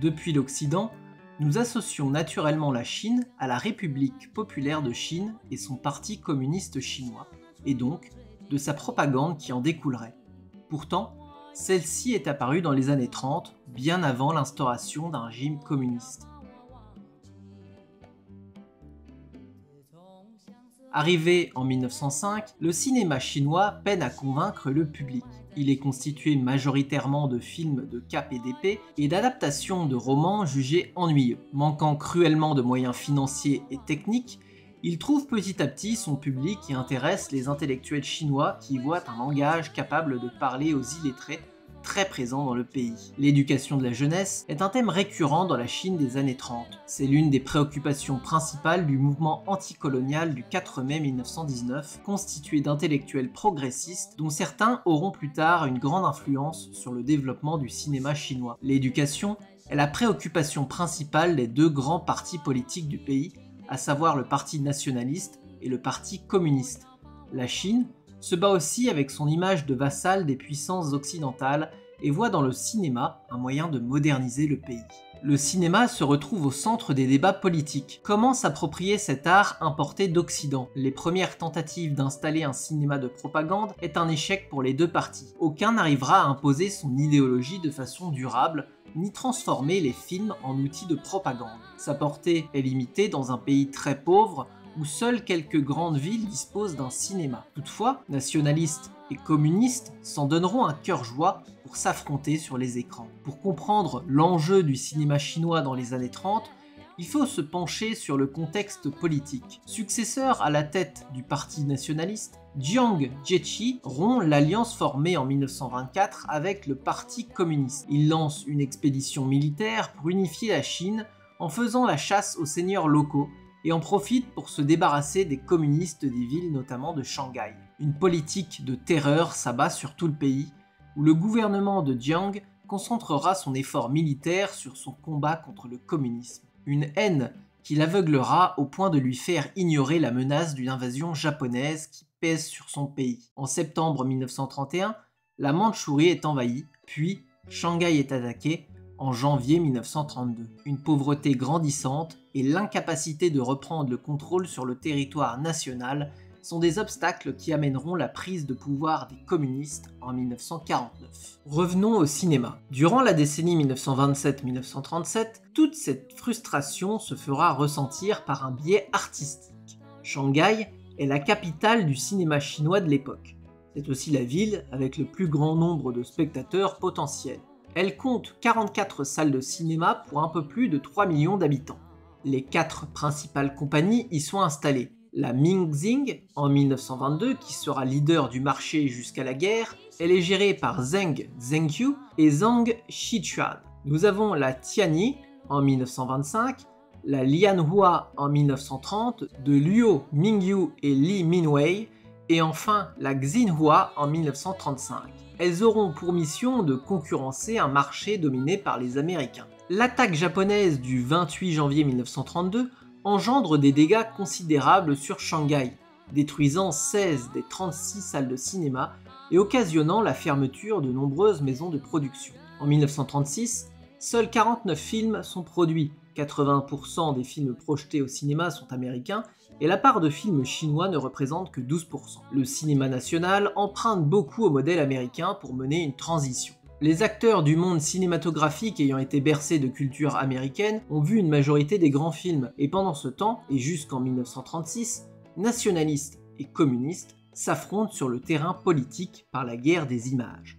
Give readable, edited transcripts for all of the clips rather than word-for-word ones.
Depuis l'Occident, nous associons naturellement la Chine à la République populaire de Chine et son parti communiste chinois, et donc de sa propagande qui en découlerait. Pourtant, celle-ci est apparue dans les années 30, bien avant l'instauration d'un régime communiste. Arrivé en 1905, le cinéma chinois peine à convaincre le public. Il est constitué majoritairement de films de cap et d'épée et d'adaptations de romans jugés ennuyeux. Manquant cruellement de moyens financiers et techniques, il trouve petit à petit son public et intéresse les intellectuels chinois qui y voient un langage capable de parler aux illettrés, très présent dans le pays. L'éducation de la jeunesse est un thème récurrent dans la Chine des années 30. C'est l'une des préoccupations principales du mouvement anticolonial du 4 mai 1919, constitué d'intellectuels progressistes dont certains auront plus tard une grande influence sur le développement du cinéma chinois. L'éducation est la préoccupation principale des deux grands partis politiques du pays, à savoir le parti nationaliste et le parti communiste. La Chine se bat aussi avec son image de vassal des puissances occidentales et voit dans le cinéma un moyen de moderniser le pays. Le cinéma se retrouve au centre des débats politiques. Comment s'approprier cet art importé d'Occident? Les premières tentatives d'installer un cinéma de propagande est un échec pour les deux partis. Aucun n'arrivera à imposer son idéologie de façon durable, ni transformer les films en outils de propagande. Sa portée est limitée dans un pays très pauvre, où seules quelques grandes villes disposent d'un cinéma. Toutefois, nationalistes et communistes s'en donneront un cœur joie pour s'affronter sur les écrans. Pour comprendre l'enjeu du cinéma chinois dans les années 30, il faut se pencher sur le contexte politique. Successeur à la tête du parti nationaliste, Jiang Jiechi rompt l'alliance formée en 1924 avec le parti communiste. Il lance une expédition militaire pour unifier la Chine en faisant la chasse aux seigneurs locaux et en profite pour se débarrasser des communistes des villes notamment de Shanghai. Une politique de terreur s'abat sur tout le pays, où le gouvernement de Jiang concentrera son effort militaire sur son combat contre le communisme. Une haine qui l'aveuglera au point de lui faire ignorer la menace d'une invasion japonaise qui pèse sur son pays. En septembre 1931, la Mandchourie est envahie, puis Shanghai est attaquée, en janvier 1932. Une pauvreté grandissante et l'incapacité de reprendre le contrôle sur le territoire national sont des obstacles qui amèneront la prise de pouvoir des communistes en 1949. Revenons au cinéma. Durant la décennie 1927-1937, toute cette frustration se fera ressentir par un biais artistique. Shanghai est la capitale du cinéma chinois de l'époque. C'est aussi la ville avec le plus grand nombre de spectateurs potentiels. Elle compte 44 salles de cinéma pour un peu plus de 3 millions d'habitants. Les 4 principales compagnies y sont installées. La Mingxing, en 1922, qui sera leader du marché jusqu'à la guerre, elle est gérée par Zheng Zhengqiu et Zhang Shichuan. Nous avons la Tianyi, en 1925, la Lianhua en 1930, de Luo Mingyu et Li Minwei, et enfin la Xinhua en 1935. Elles auront pour mission de concurrencer un marché dominé par les Américains. L'attaque japonaise du 28 janvier 1932 engendre des dégâts considérables sur Shanghai, détruisant 16 des 36 salles de cinéma et occasionnant la fermeture de nombreuses maisons de production. En 1936, seuls 49 films sont produits, 80% des films projetés au cinéma sont américains, et la part de films chinois ne représente que 12%. Le cinéma national emprunte beaucoup au modèle américain pour mener une transition. Les acteurs du monde cinématographique ayant été bercés de culture américaine ont vu une majorité des grands films, et pendant ce temps, et jusqu'en 1936, nationalistes et communistes s'affrontent sur le terrain politique par la guerre des images.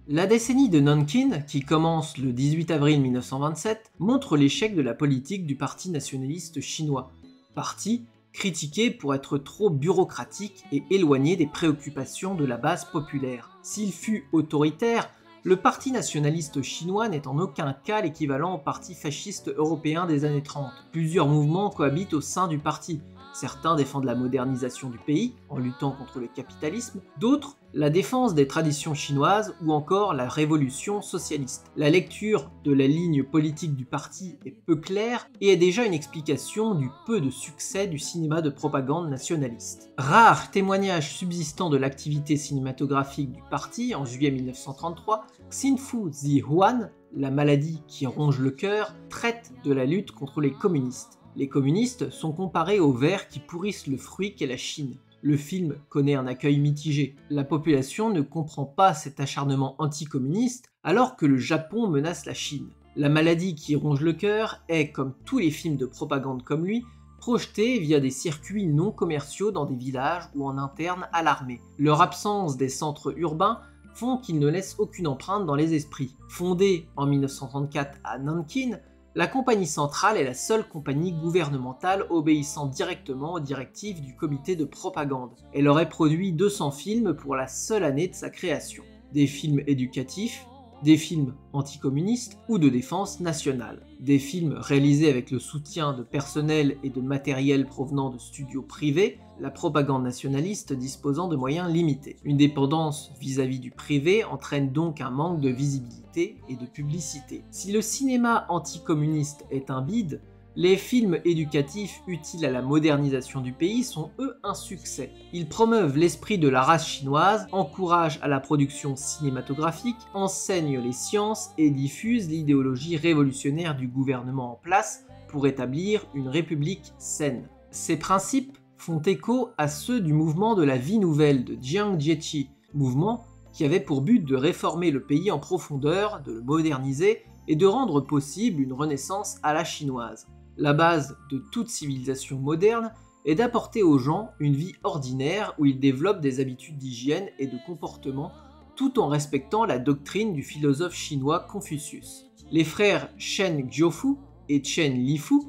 La décennie de Nankin, qui commence le 18 avril 1927, montre l'échec de la politique du Parti nationaliste chinois, parti critiqué pour être trop bureaucratique et éloigné des préoccupations de la base populaire. S'il fut autoritaire, le Parti nationaliste chinois n'est en aucun cas l'équivalent au parti fasciste européen des années 30. Plusieurs mouvements cohabitent au sein du parti. Certains défendent la modernisation du pays, en luttant contre le capitalisme, d'autres la défense des traditions chinoises ou encore la révolution socialiste. La lecture de la ligne politique du parti est peu claire et est déjà une explication du peu de succès du cinéma de propagande nationaliste. Rare témoignage subsistant de l'activité cinématographique du parti en juillet 1933, Xinfu Zihuan, la maladie qui ronge le cœur, traite de la lutte contre les communistes. Les communistes sont comparés aux vers qui pourrissent le fruit qu'est la Chine. Le film connaît un accueil mitigé. La population ne comprend pas cet acharnement anticommuniste alors que le Japon menace la Chine. La maladie qui ronge le cœur est, comme tous les films de propagande comme lui, projeté via des circuits non commerciaux dans des villages ou en interne à l'armée. Leur absence des centres urbains font qu'ils ne laissent aucune empreinte dans les esprits. Fondée en 1934 à Nankin, la Compagnie centrale est la seule compagnie gouvernementale obéissant directement aux directives du comité de propagande. Elle aurait produit 200 films pour la seule année de sa création. Des films éducatifs, des films anticommunistes ou de défense nationale. Des films réalisés avec le soutien de personnel et de matériel provenant de studios privés, la propagande nationaliste disposant de moyens limités. Une dépendance vis-à-vis du privé entraîne donc un manque de visibilité et de publicité. Si le cinéma anticommuniste est un bide, les films éducatifs utiles à la modernisation du pays sont eux un succès. Ils promeuvent l'esprit de la race chinoise, encouragent à la production cinématographique, enseignent les sciences et diffusent l'idéologie révolutionnaire du gouvernement en place pour établir une république saine. Ces principes font écho à ceux du mouvement de la vie nouvelle de Jiang Jiechi, mouvement qui avait pour but de réformer le pays en profondeur, de le moderniser et de rendre possible une renaissance à la chinoise. La base de toute civilisation moderne est d'apporter aux gens une vie ordinaire où ils développent des habitudes d'hygiène et de comportement tout en respectant la doctrine du philosophe chinois Confucius. Les frères Chen Guofu et Chen Lifu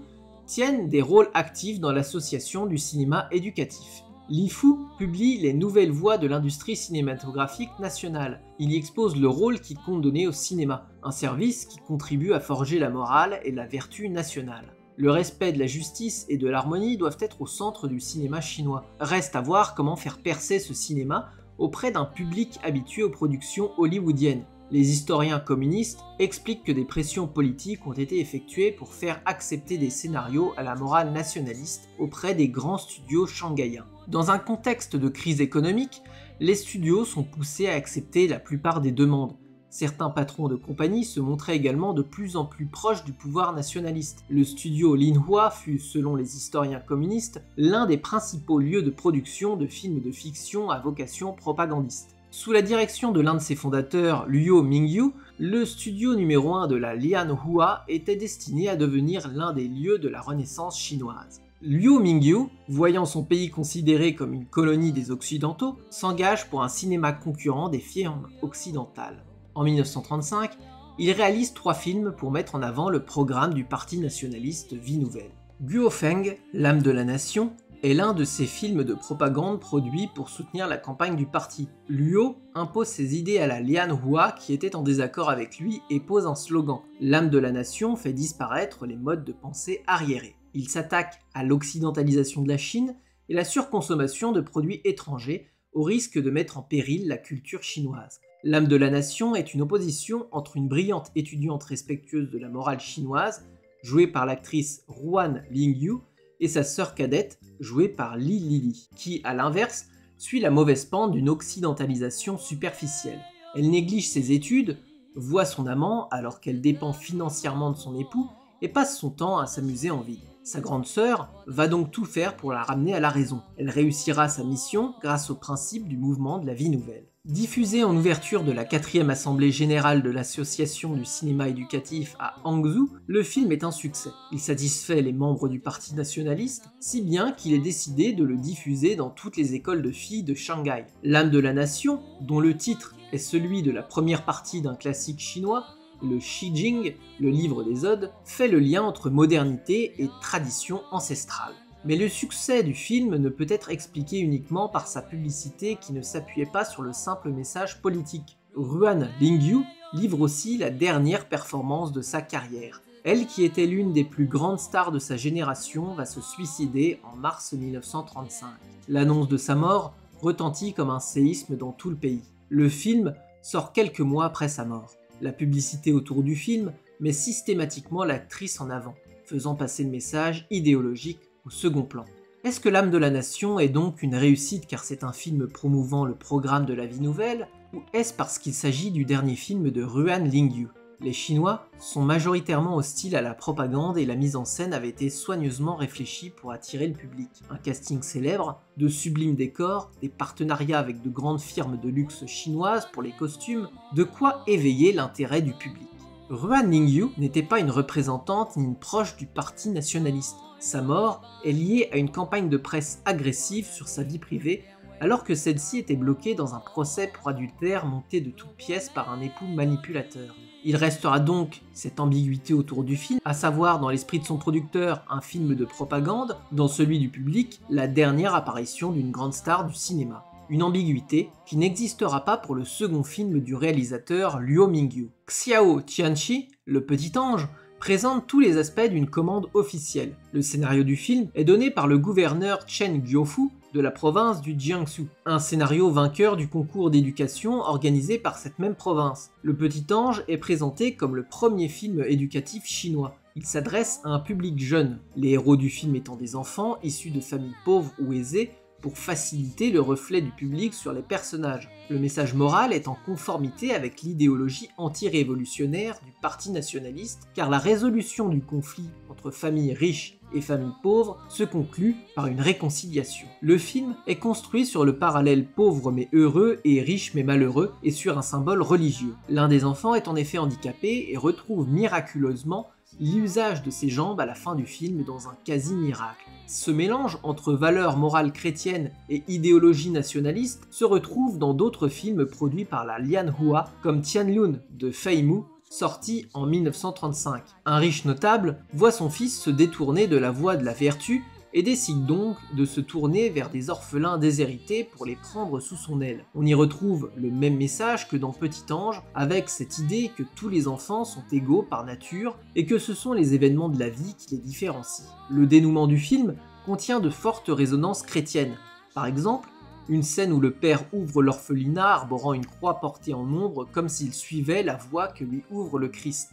tiennent des rôles actifs dans l'association du cinéma éducatif. Lifu publie les nouvelles voies de l'industrie cinématographique nationale. Il y expose le rôle qu'il compte donner au cinéma, un service qui contribue à forger la morale et la vertu nationale. Le respect de la justice et de l'harmonie doivent être au centre du cinéma chinois. Reste à voir comment faire percer ce cinéma auprès d'un public habitué aux productions hollywoodiennes. Les historiens communistes expliquent que des pressions politiques ont été effectuées pour faire accepter des scénarios à la morale nationaliste auprès des grands studios shanghaïens. Dans un contexte de crise économique, les studios sont poussés à accepter la plupart des demandes. Certains patrons de compagnie se montraient également de plus en plus proches du pouvoir nationaliste. Le studio Linhua fut, selon les historiens communistes, l'un des principaux lieux de production de films de fiction à vocation propagandiste. Sous la direction de l'un de ses fondateurs, Luo Mingyu, le studio numéro 1 de la Lianhua était destiné à devenir l'un des lieux de la Renaissance chinoise. Luo Mingyu, voyant son pays considéré comme une colonie des Occidentaux, s'engage pour un cinéma concurrent des firmes occidentales. En 1935, il réalise 3 films pour mettre en avant le programme du parti nationaliste Vie Nouvelle. Guofeng, l'âme de la nation, est l'un de ces films de propagande produits pour soutenir la campagne du parti. Luo impose ses idées à la Lianhua qui était en désaccord avec lui et pose un slogan. L'âme de la nation fait disparaître les modes de pensée arriérés. Il s'attaque à l'occidentalisation de la Chine et la surconsommation de produits étrangers au risque de mettre en péril la culture chinoise. L'âme de la nation est une opposition entre une brillante étudiante respectueuse de la morale chinoise, jouée par l'actrice Ruan Lingyu, et sa sœur cadette, jouée par Li Lili, qui, à l'inverse, suit la mauvaise pente d'une occidentalisation superficielle. Elle néglige ses études, voit son amant alors qu'elle dépend financièrement de son époux, et passe son temps à s'amuser en ville. Sa grande sœur va donc tout faire pour la ramener à la raison. Elle réussira sa mission grâce au principe du mouvement de la vie nouvelle. Diffusé en ouverture de la 4e assemblée générale de l'association du cinéma éducatif à Hangzhou, le film est un succès. Il satisfait les membres du parti nationaliste, si bien qu'il est décidé de le diffuser dans toutes les écoles de filles de Shanghai. L'âme de la nation, dont le titre est celui de la première partie d'un classique chinois, le Shijing, le livre des odes, fait le lien entre modernité et tradition ancestrale. Mais le succès du film ne peut être expliqué uniquement par sa publicité qui ne s'appuyait pas sur le simple message politique. Ruan Lingyu livre aussi la dernière performance de sa carrière. Elle, qui était l'une des plus grandes stars de sa génération, va se suicider en mars 1935. L'annonce de sa mort retentit comme un séisme dans tout le pays. Le film sort quelques mois après sa mort. La publicité autour du film met systématiquement l'actrice en avant, faisant passer le message idéologique au second plan. Est-ce que L'âme de la nation est donc une réussite car c'est un film promouvant le programme de la vie nouvelle, ou est-ce parce qu'il s'agit du dernier film de Ruan Lingyu? Les Chinois sont majoritairement hostiles à la propagande et la mise en scène avait été soigneusement réfléchie pour attirer le public. Un casting célèbre, de sublimes décors, des partenariats avec de grandes firmes de luxe chinoises pour les costumes, de quoi éveiller l'intérêt du public. Ruan Lingyu n'était pas une représentante ni une proche du parti nationaliste. Sa mort est liée à une campagne de presse agressive sur sa vie privée, alors que celle-ci était bloquée dans un procès pour adultère monté de toutes pièces par un époux manipulateur. Il restera donc cette ambiguïté autour du film, à savoir dans l'esprit de son producteur un film de propagande, dans celui du public la dernière apparition d'une grande star du cinéma. Une ambiguïté qui n'existera pas pour le second film du réalisateur Luo Mingyu. Xiao Tianqi, le petit ange, présente tous les aspects d'une commande officielle. Le scénario du film est donné par le gouverneur Chen Guofu de la province du Jiangsu, un scénario vainqueur du concours d'éducation organisé par cette même province. Le Petit Ange est présenté comme le premier film éducatif chinois. Il s'adresse à un public jeune, les héros du film étant des enfants issus de familles pauvres ou aisées, pour faciliter le reflet du public sur les personnages. Le message moral est en conformité avec l'idéologie anti-révolutionnaire du parti nationaliste, car la résolution du conflit entre familles riches et familles pauvres se conclut par une réconciliation. Le film est construit sur le parallèle pauvre mais heureux et riche mais malheureux, et sur un symbole religieux. L'un des enfants est en effet handicapé et retrouve miraculeusement l'usage de ses jambes à la fin du film dans un quasi-miracle. Ce mélange entre valeurs morales chrétiennes et idéologie nationaliste se retrouve dans d'autres films produits par la Lianhua, comme Tianlun de Fei Mu, sorti en 1935. Un riche notable voit son fils se détourner de la voie de la vertu et décide donc de se tourner vers des orphelins déshérités pour les prendre sous son aile. On y retrouve le même message que dans Petit Ange, avec cette idée que tous les enfants sont égaux par nature et que ce sont les événements de la vie qui les différencient. Le dénouement du film contient de fortes résonances chrétiennes. Par exemple, une scène où le père ouvre l'orphelinat arborant une croix portée en ombre comme s'il suivait la voie que lui ouvre le Christ.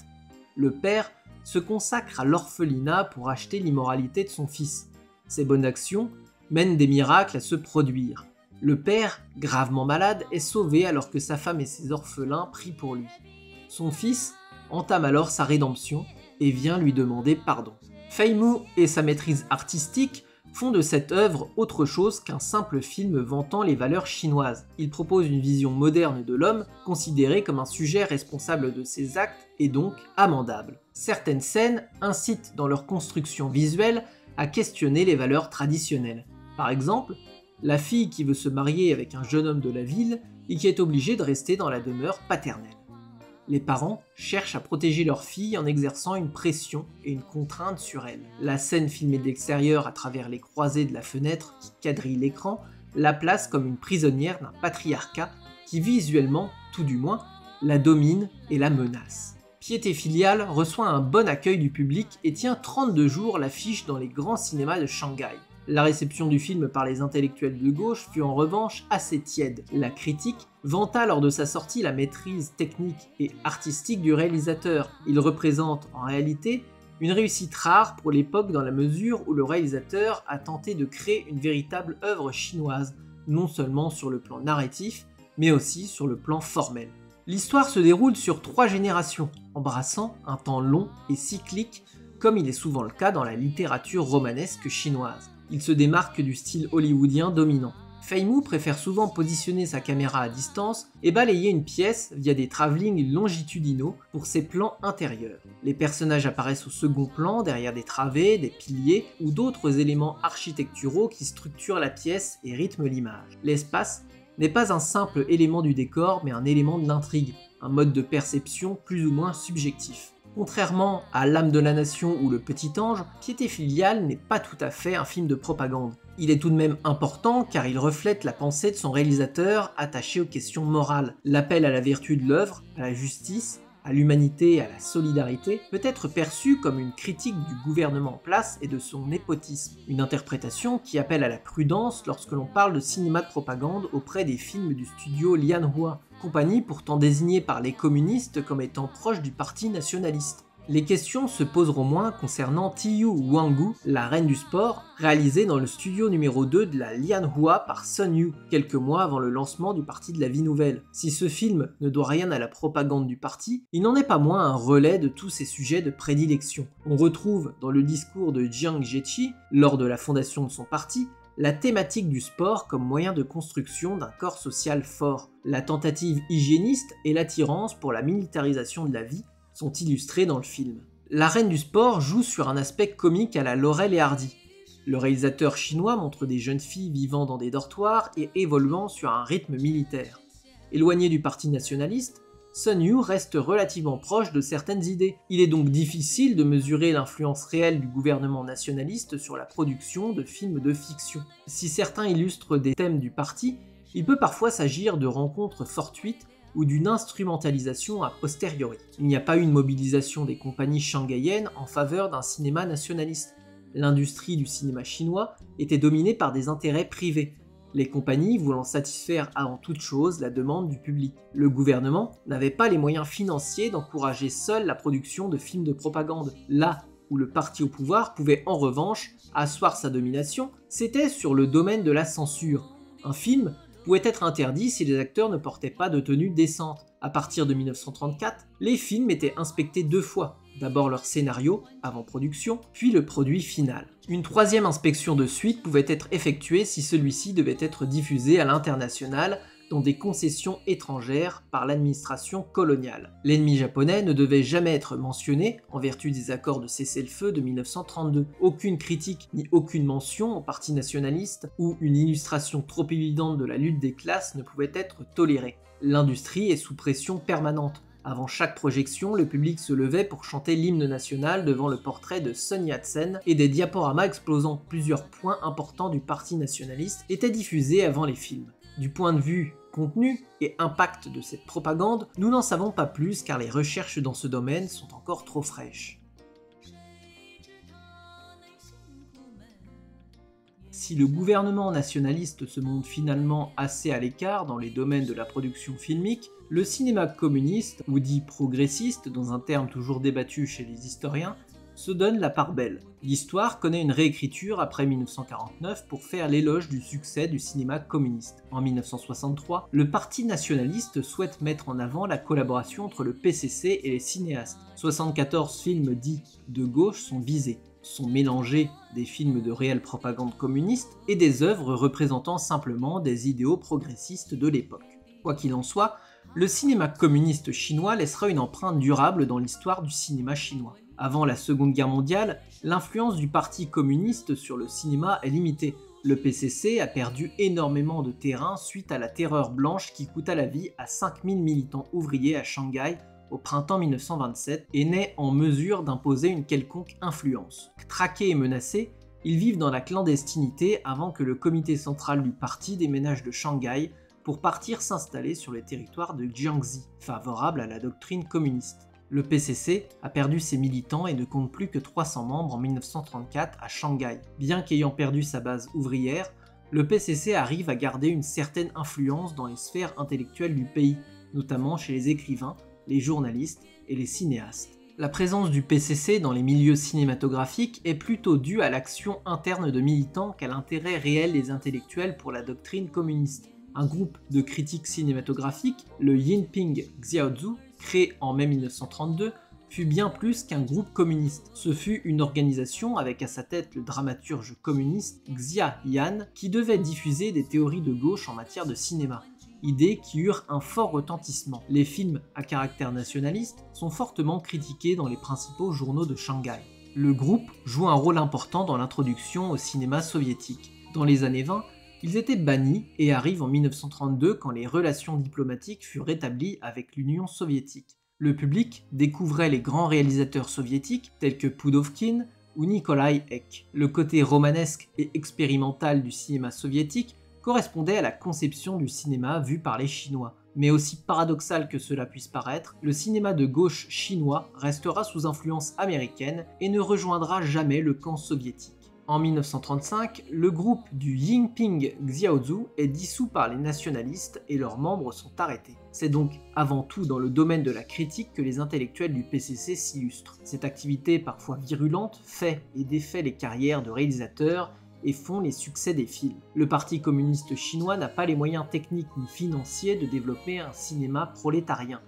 Le père se consacre à l'orphelinat pour acheter l'immoralité de son fils. Ces bonnes actions mènent des miracles à se produire. Le père, gravement malade, est sauvé alors que sa femme et ses orphelins prient pour lui. Son fils entame alors sa rédemption et vient lui demander pardon. Fei Mu et sa maîtrise artistique font de cette œuvre autre chose qu'un simple film vantant les valeurs chinoises. Il propose une vision moderne de l'homme, considéré comme un sujet responsable de ses actes et donc amendable. Certaines scènes incitent dans leur construction visuelle à questionner les valeurs traditionnelles. Par exemple, la fille qui veut se marier avec un jeune homme de la ville et qui est obligée de rester dans la demeure paternelle. Les parents cherchent à protéger leur fille en exerçant une pression et une contrainte sur elle. La scène filmée de l'extérieur à travers les croisées de la fenêtre qui quadrille l'écran la place comme une prisonnière d'un patriarcat qui visuellement, tout du moins, la domine et la menace. Piété filiale reçoit un bon accueil du public et tient 32 jours l'affiche dans les grands cinémas de Shanghai. La réception du film par les intellectuels de gauche fut en revanche assez tiède. La critique vanta lors de sa sortie la maîtrise technique et artistique du réalisateur. Il représente en réalité une réussite rare pour l'époque dans la mesure où le réalisateur a tenté de créer une véritable œuvre chinoise, non seulement sur le plan narratif, mais aussi sur le plan formel. L'histoire se déroule sur 3 générations, embrassant un temps long et cyclique, comme il est souvent le cas dans la littérature romanesque chinoise. Il se démarque du style hollywoodien dominant. Fei Mu préfère souvent positionner sa caméra à distance et balayer une pièce via des travelling longitudinaux pour ses plans intérieurs. Les personnages apparaissent au second plan derrière des travées, des piliers ou d'autres éléments architecturaux qui structurent la pièce et rythment l'image. L'espace n'est pas un simple élément du décor mais un élément de l'intrigue, un mode de perception plus ou moins subjectif. Contrairement à L'âme de la nation ou Le Petit Ange, Piété filiale n'est pas tout à fait un film de propagande. Il est tout de même important car il reflète la pensée de son réalisateur attaché aux questions morales, l'appel à la vertu de l'œuvre, à la justice à l'humanité et à la solidarité, peut être perçue comme une critique du gouvernement en place et de son népotisme. Une interprétation qui appelle à la prudence lorsque l'on parle de cinéma de propagande auprès des films du studio Lianhua, compagnie pourtant désignée par les communistes comme étant proche du parti nationaliste. Les questions se poseront moins concernant Tiyu Wangu, la reine du sport, réalisée dans le studio numéro 2 de la Lianhua par Sun Yu, quelques mois avant le lancement du Parti de la Vie Nouvelle. Si ce film ne doit rien à la propagande du parti, il n'en est pas moins un relais de tous ses sujets de prédilection. On retrouve dans le discours de Jiang Jiechi, lors de la fondation de son parti, la thématique du sport comme moyen de construction d'un corps social fort. La tentative hygiéniste et l'attirance pour la militarisation de la vie sont illustrés dans le film. La reine du sport joue sur un aspect comique à la Laurel et Hardy. Le réalisateur chinois montre des jeunes filles vivant dans des dortoirs et évoluant sur un rythme militaire. Éloigné du parti nationaliste, Sun Yu reste relativement proche de certaines idées. Il est donc difficile de mesurer l'influence réelle du gouvernement nationaliste sur la production de films de fiction. Si certains illustrent des thèmes du parti, il peut parfois s'agir de rencontres fortuites ou d'une instrumentalisation a posteriori. Il n'y a pas eu une mobilisation des compagnies shanghaïennes en faveur d'un cinéma nationaliste. L'industrie du cinéma chinois était dominée par des intérêts privés, les compagnies voulant satisfaire avant toute chose la demande du public. Le gouvernement n'avait pas les moyens financiers d'encourager seul la production de films de propagande. Là où le parti au pouvoir pouvait en revanche asseoir sa domination, c'était sur le domaine de la censure. Un film pouvait être interdit si les acteurs ne portaient pas de tenue décente. À partir de 1934, les films étaient inspectés 2 fois. D'abord leur scénario, avant production, puis le produit final. Une troisième inspection de suite pouvait être effectuée si celui-ci devait être diffusé à l'international dans des concessions étrangères par l'administration coloniale. L'ennemi japonais ne devait jamais être mentionné en vertu des accords de cessez-le-feu de 1932. Aucune critique ni aucune mention au parti nationaliste ou une illustration trop évidente de la lutte des classes ne pouvait être tolérée. L'industrie est sous pression permanente. Avant chaque projection, le public se levait pour chanter l'hymne national devant le portrait de Sun Yat-sen et des diaporamas exposant plusieurs points importants du parti nationaliste étaient diffusés avant les films. Du point de vue contenu et impact de cette propagande, nous n'en savons pas plus car les recherches dans ce domaine sont encore trop fraîches. Si le gouvernement nationaliste se montre finalement assez à l'écart dans les domaines de la production filmique, le cinéma communiste, ou dit progressiste dans un terme toujours débattu chez les historiens, se donne la part belle. L'histoire connaît une réécriture après 1949 pour faire l'éloge du succès du cinéma communiste. En 1963, le parti nationaliste souhaite mettre en avant la collaboration entre le PCC et les cinéastes. 74 films dits de gauche sont visés. Sont mélangés des films de réelle propagande communiste et des œuvres représentant simplement des idéaux progressistes de l'époque. Quoi qu'il en soit, le cinéma communiste chinois laissera une empreinte durable dans l'histoire du cinéma chinois. Avant la Seconde Guerre mondiale, l'influence du parti communiste sur le cinéma est limitée. Le PCC a perdu énormément de terrain suite à la terreur blanche qui coûta la vie à 5000 militants ouvriers à Shanghai au printemps 1927 et n'est en mesure d'imposer une quelconque influence. Traqués et menacés, ils vivent dans la clandestinité avant que le comité central du parti déménage de Shanghai pour partir s'installer sur le territoire de Jiangxi, favorable à la doctrine communiste. Le PCC a perdu ses militants et ne compte plus que 300 membres en 1934 à Shanghai. Bien qu'ayant perdu sa base ouvrière, le PCC arrive à garder une certaine influence dans les sphères intellectuelles du pays, notamment chez les écrivains, les journalistes et les cinéastes. La présence du PCC dans les milieux cinématographiques est plutôt due à l'action interne de militants qu'à l'intérêt réel des intellectuels pour la doctrine communiste. Un groupe de critiques cinématographiques, le Yinping Xiaozu, créé en mai 1932, fut bien plus qu'un groupe communiste. Ce fut une organisation avec à sa tête le dramaturge communiste Xia Yan qui devait diffuser des théories de gauche en matière de cinéma. Idées qui eurent un fort retentissement. Les films à caractère nationaliste sont fortement critiqués dans les principaux journaux de Shanghai. Le groupe joue un rôle important dans l'introduction au cinéma soviétique. Dans les années 20, ils étaient bannis et arrivent en 1932 quand les relations diplomatiques furent rétablies avec l'Union soviétique. Le public découvrait les grands réalisateurs soviétiques tels que Pudovkin ou Nikolai Ek. Le côté romanesque et expérimental du cinéma soviétique correspondait à la conception du cinéma vu par les Chinois. Mais aussi paradoxal que cela puisse paraître, le cinéma de gauche chinois restera sous influence américaine et ne rejoindra jamais le camp soviétique. En 1935, le groupe du Yingping Xiaozu est dissous par les nationalistes et leurs membres sont arrêtés. C'est donc avant tout dans le domaine de la critique que les intellectuels du PCC s'illustrent. Cette activité parfois virulente fait et défait les carrières de réalisateurs et font les succès des films. Le Parti communiste chinois n'a pas les moyens techniques ni financiers de développer un cinéma prolétarien.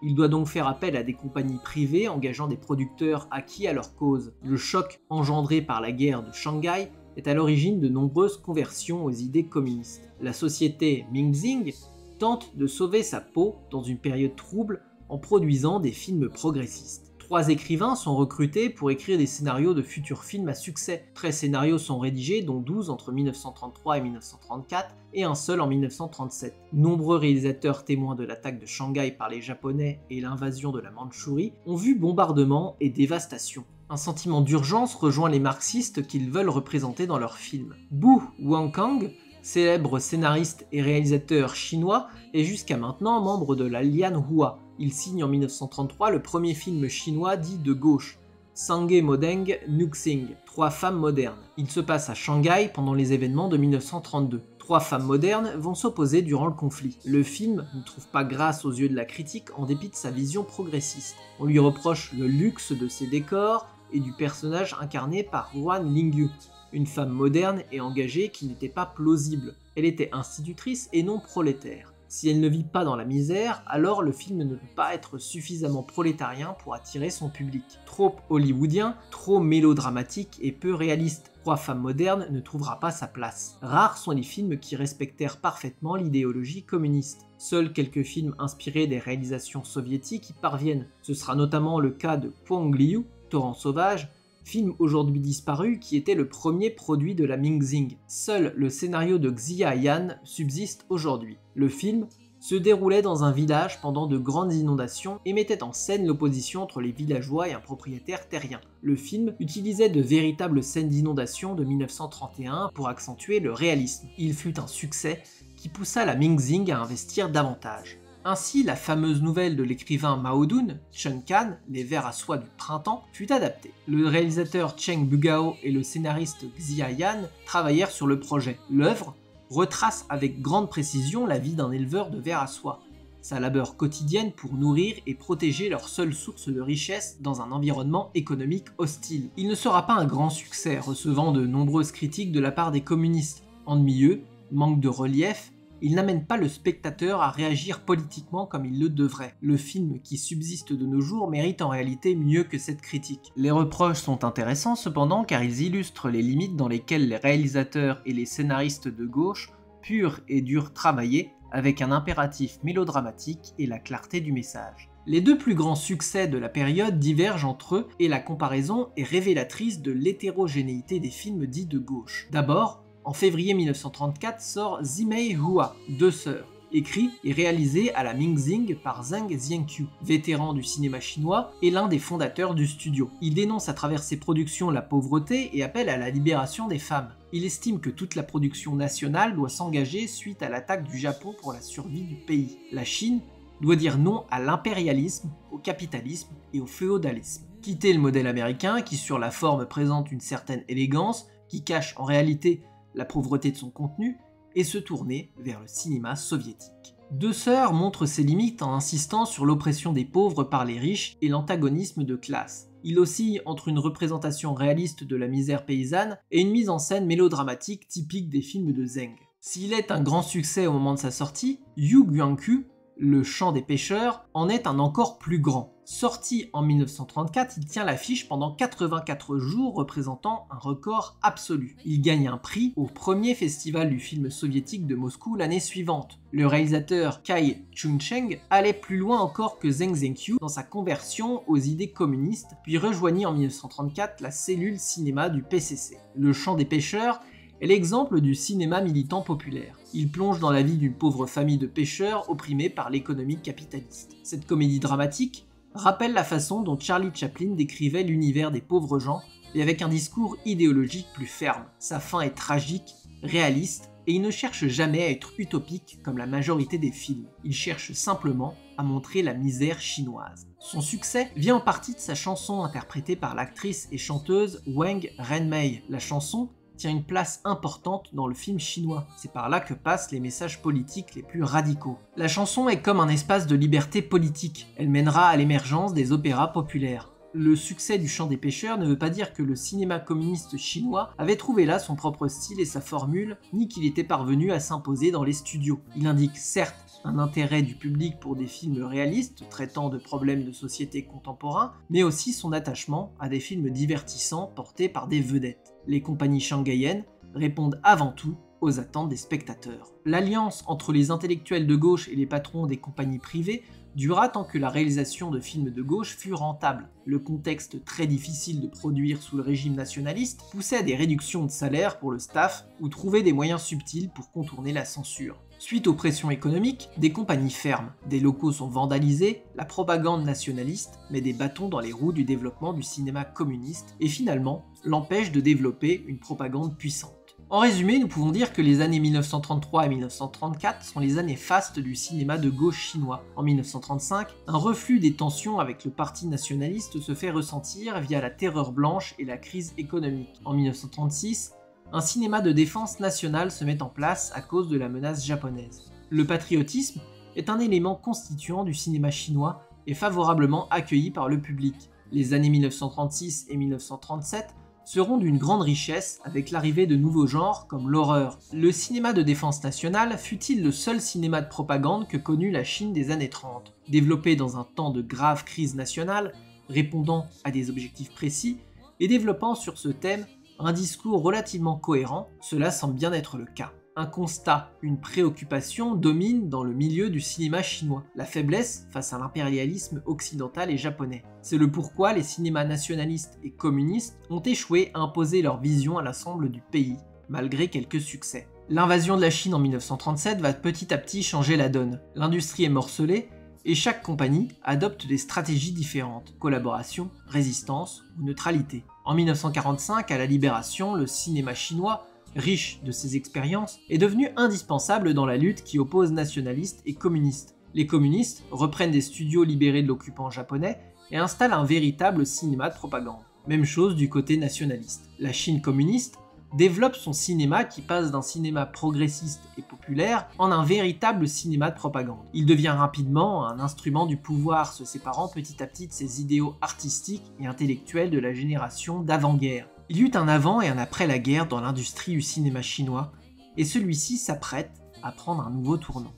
Il doit donc faire appel à des compagnies privées engageant des producteurs acquis à leur cause. Le choc engendré par la guerre de Shanghai est à l'origine de nombreuses conversions aux idées communistes. La société Mingxing tente de sauver sa peau dans une période trouble en produisant des films progressistes. 3 écrivains sont recrutés pour écrire des scénarios de futurs films à succès. 13 scénarios sont rédigés, dont 12 entre 1933 et 1934, et un seul en 1937. Nombreux réalisateurs témoins de l'attaque de Shanghai par les Japonais et l'invasion de la Mandchourie ont vu bombardements et dévastation. Un sentiment d'urgence rejoint les marxistes qu'ils veulent représenter dans leurs films. Bu Wangkang, célèbre scénariste et réalisateur chinois, est jusqu'à maintenant membre de la Lianhua. Il signe en 1933 le premier film chinois dit de gauche, Sangye Modeng Nuxing, 3 femmes modernes. Il se passe à Shanghai pendant les événements de 1932. 3 femmes modernes vont s'opposer durant le conflit. Le film ne trouve pas grâce aux yeux de la critique en dépit de sa vision progressiste. On lui reproche le luxe de ses décors et du personnage incarné par Huan Lingyu, une femme moderne et engagée qui n'était pas plausible. Elle était institutrice et non prolétaire. Si elle ne vit pas dans la misère, alors le film ne peut pas être suffisamment prolétarien pour attirer son public. Trop hollywoodien, trop mélodramatique et peu réaliste, 3 femmes modernes ne trouvera pas sa place. Rares sont les films qui respectèrent parfaitement l'idéologie communiste. Seuls quelques films inspirés des réalisations soviétiques y parviennent. Ce sera notamment le cas de Phuong Liu, Torrent sauvage, film aujourd'hui disparu qui était le premier produit de la Mingxing. Seul le scénario de Xia Yan subsiste aujourd'hui. Le film se déroulait dans un village pendant de grandes inondations et mettait en scène l'opposition entre les villageois et un propriétaire terrien. Le film utilisait de véritables scènes d'inondation de 1931 pour accentuer le réalisme. Il fut un succès qui poussa la Mingxing à investir davantage. Ainsi, la fameuse nouvelle de l'écrivain Mao Dun, Chen Kan, Les vers à soie du printemps, fut adaptée. Le réalisateur Cheng Bugao et le scénariste Xia Yan travaillèrent sur le projet. L'œuvre retrace avec grande précision la vie d'un éleveur de vers à soie, sa labeur quotidienne pour nourrir et protéger leur seule source de richesse dans un environnement économique hostile. Il ne sera pas un grand succès, recevant de nombreuses critiques de la part des communistes. Ennuyeux, manque de relief, il n'amène pas le spectateur à réagir politiquement comme il le devrait. Le film qui subsiste de nos jours mérite en réalité mieux que cette critique. Les reproches sont intéressants cependant car ils illustrent les limites dans lesquelles les réalisateurs et les scénaristes de gauche purs et durent travailler avec un impératif mélodramatique et la clarté du message. Les 2 plus grands succès de la période divergent entre eux et la comparaison est révélatrice de l'hétérogénéité des films dits de gauche. D'abord, en février 1934 sort Zimei Hua, 2 sœurs, écrit et réalisé à la Mingxing par Zheng Zienqiu, vétéran du cinéma chinois et l'un des fondateurs du studio. Il dénonce à travers ses productions la pauvreté et appelle à la libération des femmes. Il estime que toute la production nationale doit s'engager suite à l'attaque du Japon pour la survie du pays. La Chine doit dire non à l'impérialisme, au capitalisme et au féodalisme. Quitter le modèle américain qui sur la forme présente une certaine élégance, qui cache en réalité la pauvreté de son contenu, et se tourner vers le cinéma soviétique. 2 sœurs montrent ses limites en insistant sur l'oppression des pauvres par les riches et l'antagonisme de classe. Il oscille entre une représentation réaliste de la misère paysanne et une mise en scène mélodramatique typique des films de Zheng. S'il est un grand succès au moment de sa sortie, Yu Guangqu, Le Chant des pêcheurs, en est un encore plus grand. Sorti en 1934, il tient l'affiche pendant 84 jours, représentant un record absolu. Il gagne un prix au premier festival du film soviétique de Moscou l'année suivante. Le réalisateur Kai Chun-cheng allait plus loin encore que Zheng Zienqiu dans sa conversion aux idées communistes, puis rejoignit en 1934 la cellule cinéma du PCC. Le Chant des pêcheurs est l'exemple du cinéma militant populaire. Il plonge dans la vie d'une pauvre famille de pêcheurs opprimée par l'économie capitaliste. Cette comédie dramatique rappelle la façon dont Charlie Chaplin décrivait l'univers des pauvres gens, et avec un discours idéologique plus ferme. Sa fin est tragique, réaliste Et il ne cherche jamais à être utopique comme la majorité des films, il cherche simplement à montrer la misère chinoise. Son succès vient en partie de sa chanson interprétée par l'actrice et chanteuse Wang Renmei. La chanson tient une place importante dans le film chinois. C'est par là que passent les messages politiques les plus radicaux. La chanson est comme un espace de liberté politique. Elle mènera à l'émergence des opéras populaires. Le succès du Chant des pêcheurs ne veut pas dire que le cinéma communiste chinois avait trouvé là son propre style et sa formule, ni qu'il était parvenu à s'imposer dans les studios. Il indique certes un intérêt du public pour des films réalistes traitant de problèmes de société contemporains, mais aussi son attachement à des films divertissants portés par des vedettes. Les compagnies shanghaïennes répondent avant tout aux attentes des spectateurs. L'alliance entre les intellectuels de gauche et les patrons des compagnies privées dura tant que la réalisation de films de gauche fut rentable. Le contexte très difficile de produire sous le régime nationaliste poussait à des réductions de salaire pour le staff ou trouver des moyens subtils pour contourner la censure. Suite aux pressions économiques, des compagnies ferment, des locaux sont vandalisés, la propagande nationaliste met des bâtons dans les roues du développement du cinéma communiste et finalement l'empêche de développer une propagande puissante. En résumé, nous pouvons dire que les années 1933 et 1934 sont les années fastes du cinéma de gauche chinois. En 1935, un reflux des tensions avec le parti nationaliste se fait ressentir via la terreur blanche et la crise économique. En 1936, un cinéma de défense nationale se met en place à cause de la menace japonaise. Le patriotisme est un élément constituant du cinéma chinois et favorablement accueilli par le public. Les années 1936 et 1937 seront d'une grande richesse avec l'arrivée de nouveaux genres comme l'horreur. Le cinéma de défense nationale fut-il le seul cinéma de propagande que connut la Chine des années 30. Développé dans un temps de grave crise nationale, répondant à des objectifs précis et développant sur ce thème un discours relativement cohérent, cela semble bien être le cas. Un constat, une préoccupation domine dans le milieu du cinéma chinois, la faiblesse face à l'impérialisme occidental et japonais. C'est le pourquoi les cinémas nationalistes et communistes ont échoué à imposer leur vision à l'ensemble du pays, malgré quelques succès. L'invasion de la Chine en 1937 va petit à petit changer la donne. L'industrie est morcelée et chaque compagnie adopte des stratégies différentes, collaboration, résistance ou neutralité. En 1945, à la Libération, le cinéma chinois, riche de ses expériences, est devenu indispensable dans la lutte qui oppose nationalistes et communistes. Les communistes reprennent des studios libérés de l'occupant japonais et installent un véritable cinéma de propagande. Même chose du côté nationaliste. La Chine communiste développe son cinéma qui passe d'un cinéma progressiste et populaire en un véritable cinéma de propagande. Il devient rapidement un instrument du pouvoir, se séparant petit à petit de ses idéaux artistiques et intellectuels de la génération d'avant-guerre. Il y eut un avant et un après la guerre dans l'industrie du cinéma chinois, et celui-ci s'apprête à prendre un nouveau tournant.